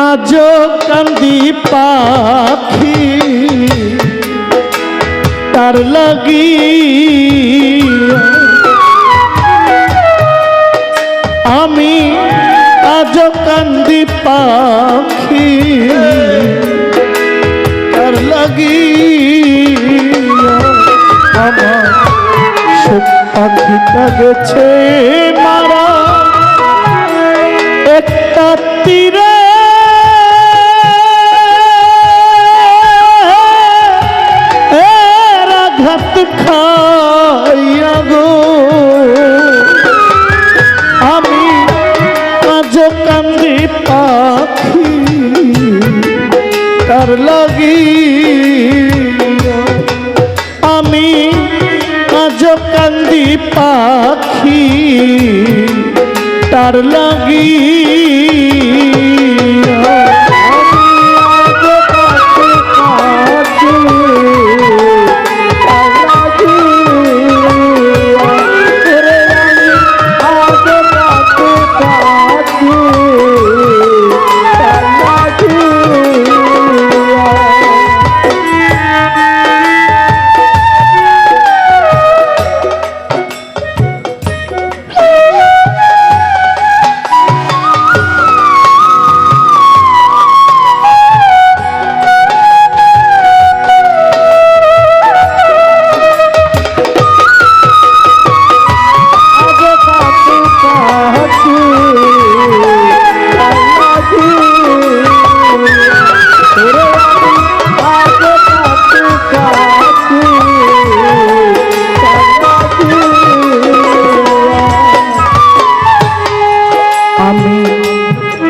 আজো কান্দি পাখি তার লাগি আমি আজো কান্দি পাখি তার লাগি আমার সুখ পাখিটা গেছে মারা একটা তীরে আঘাত খাইয়া গো আমি আজ কান্দি পাখি তার লাগি আমি আজ কান্দি পাখি তার লাগি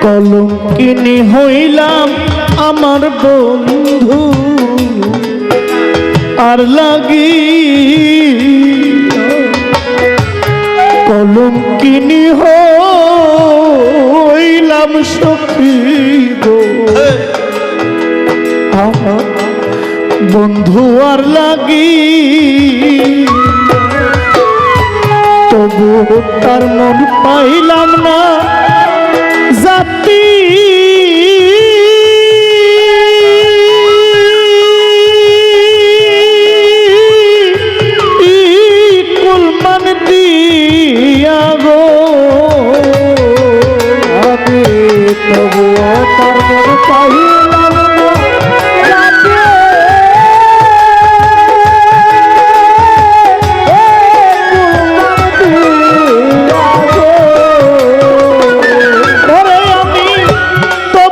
কলঙ্কিনী হইলাম আমার বন্ধু আর লাগি কলঙ্কিনী হইলাম সখী গো আমার বন্ধু আর লাগি তবু তার মন পাইলাম না জাতি কুলমান দিয়া গো আমি তবু তার মন পাইলাম না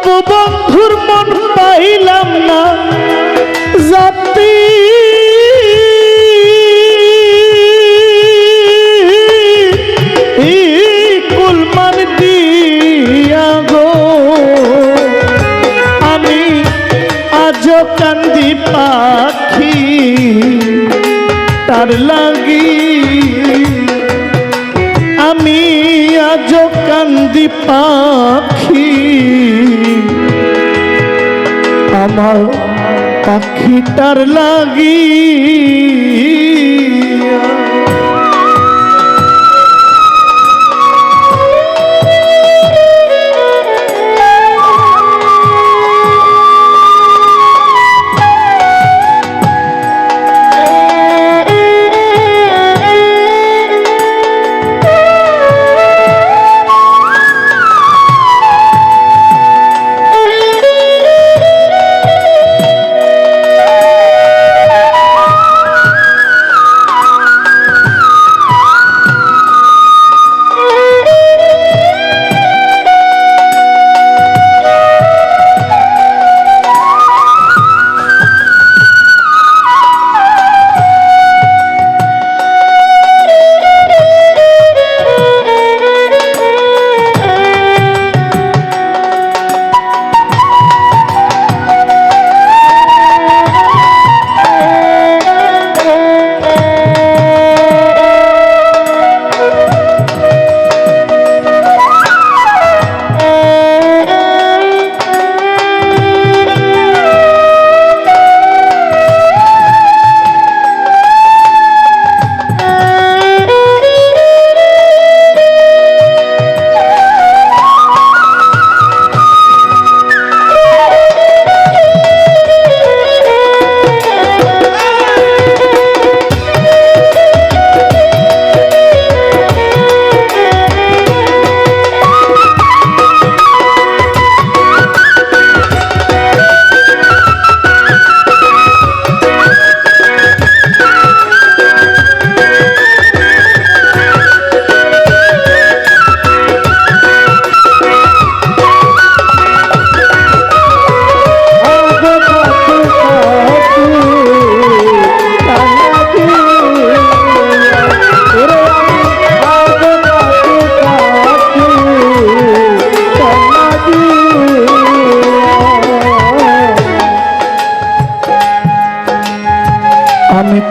বন্ধুর মন পাইলাম না জাতি কুলমান দিয়া গো আমি আজ কান্দি পাখি তার লাগি আমি আজ কান্দি পাখি আমার পাখিটার লাগি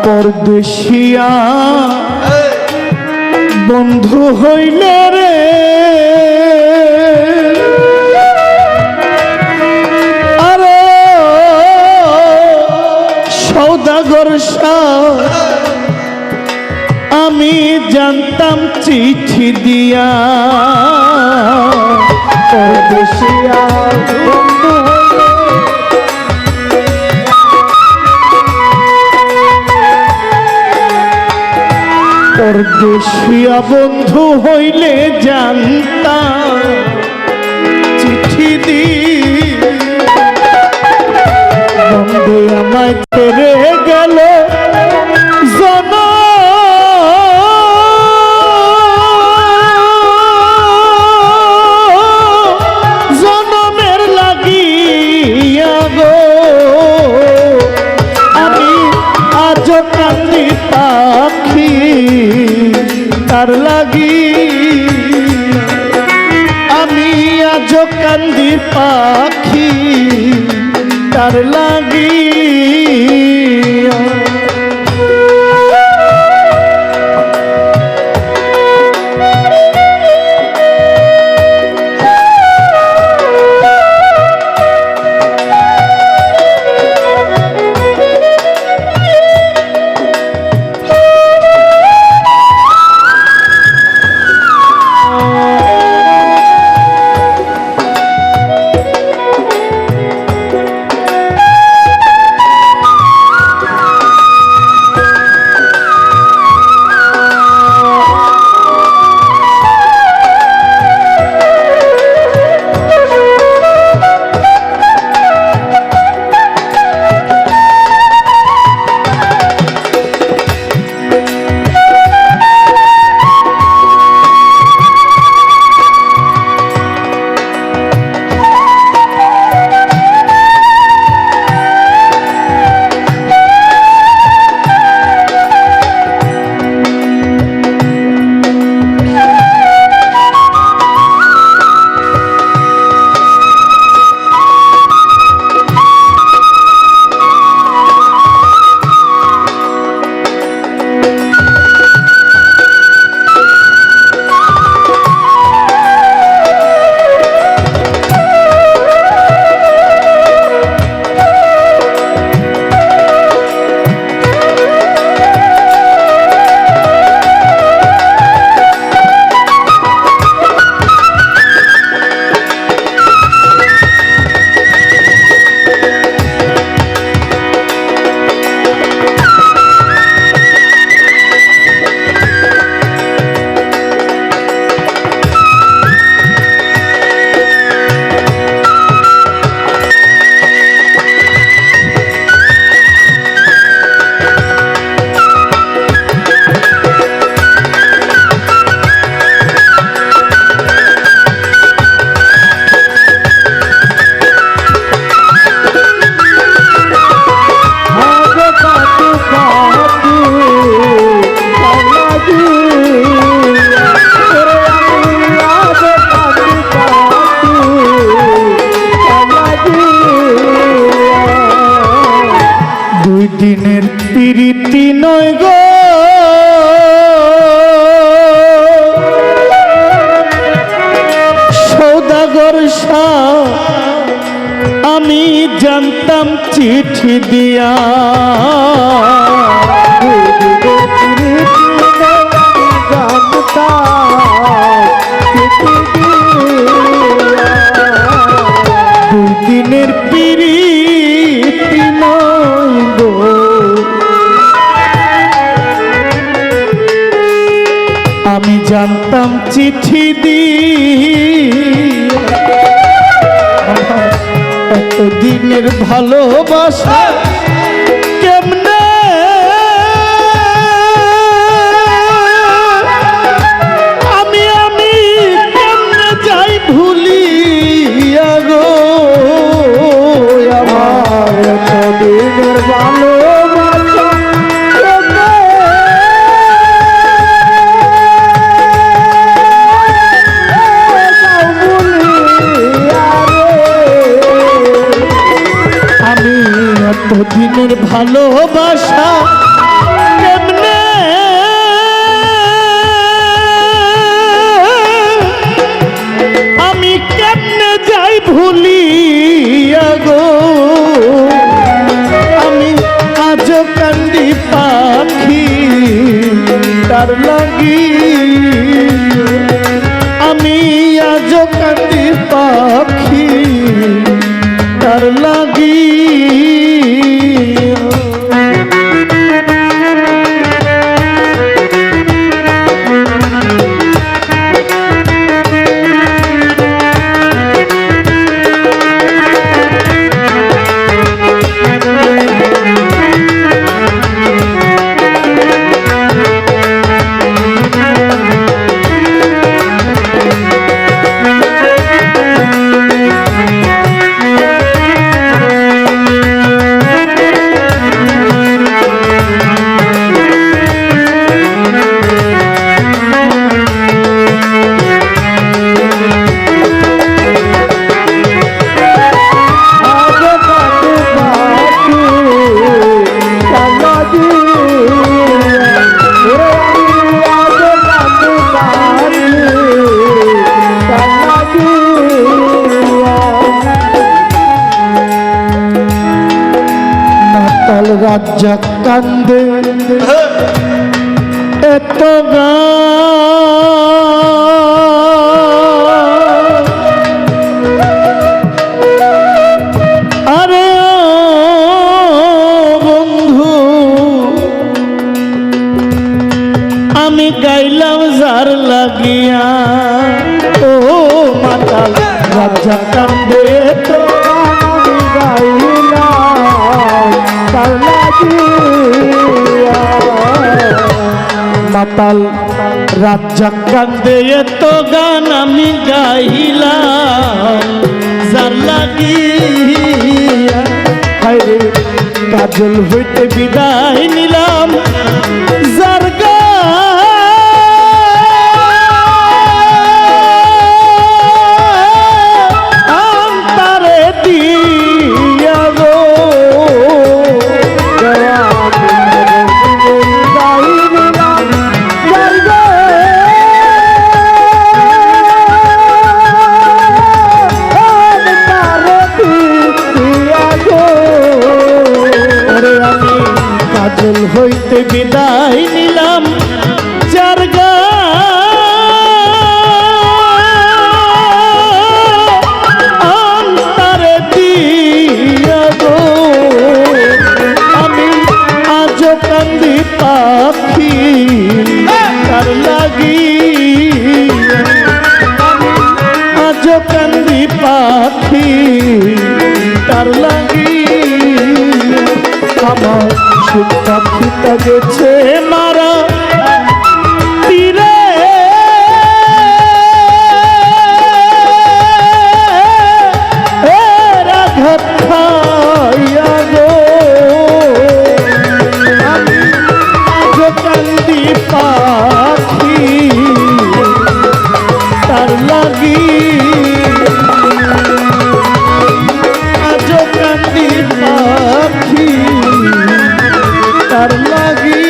পরদেশিয়া বন্ধু হইলে রে আরে সৌদাগর আমি জানতাম চিঠি দিয়া পরদেশিয়া বন্ধু পরদেশিয়া বন্ধু হইলে জানতাম চিঠি দি বন্ধু আমায় ছেড়ে গেল জনমের লাগিয়া গো আমি আজও কান্দি পাখি তার লাগি আমি আজও কান্দি পাখি তার লাগি দিনের প্রীতি নয় গো সৌদাগর আমি জানতাম চিঠি দিয়া দিনের প্রীতি নয় গো আমি জানতাম চিঠি দি এতদিনের ভালোবাসা কেমনে আমি কেমনে যাই ভুলিয়া গো আমার এতদিনের ভালোবাসা দিনের ভালোবাসা তার লাগি রাজ্জাক কান্দে এত আরে বন্ধু আমি গাইলাম যার লাগিয়া ও মাতাল রাজ্জাক কান্দে এত মাতাল রাজ্জাক কান্দে এত গান আমি গাইলাম যার লাগিয়া হায়রে কাজল হইতে বিদায় নিলাম যার কাজল হইতে বিদায় নিলাম যার অন্তরে দিয়া গো আমি আজ কান্দি পাখি তার লাগি আজ কান্দি পাখি তার লাগি আমার সুখটা ফিটা গেছে মারা তীরে রাঘাত খাইয়া গো আমি আজ কান্দি পাখি তার লাগি আজ কান্দি পাখি তার লাগি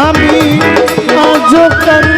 আমি আজ কান্দি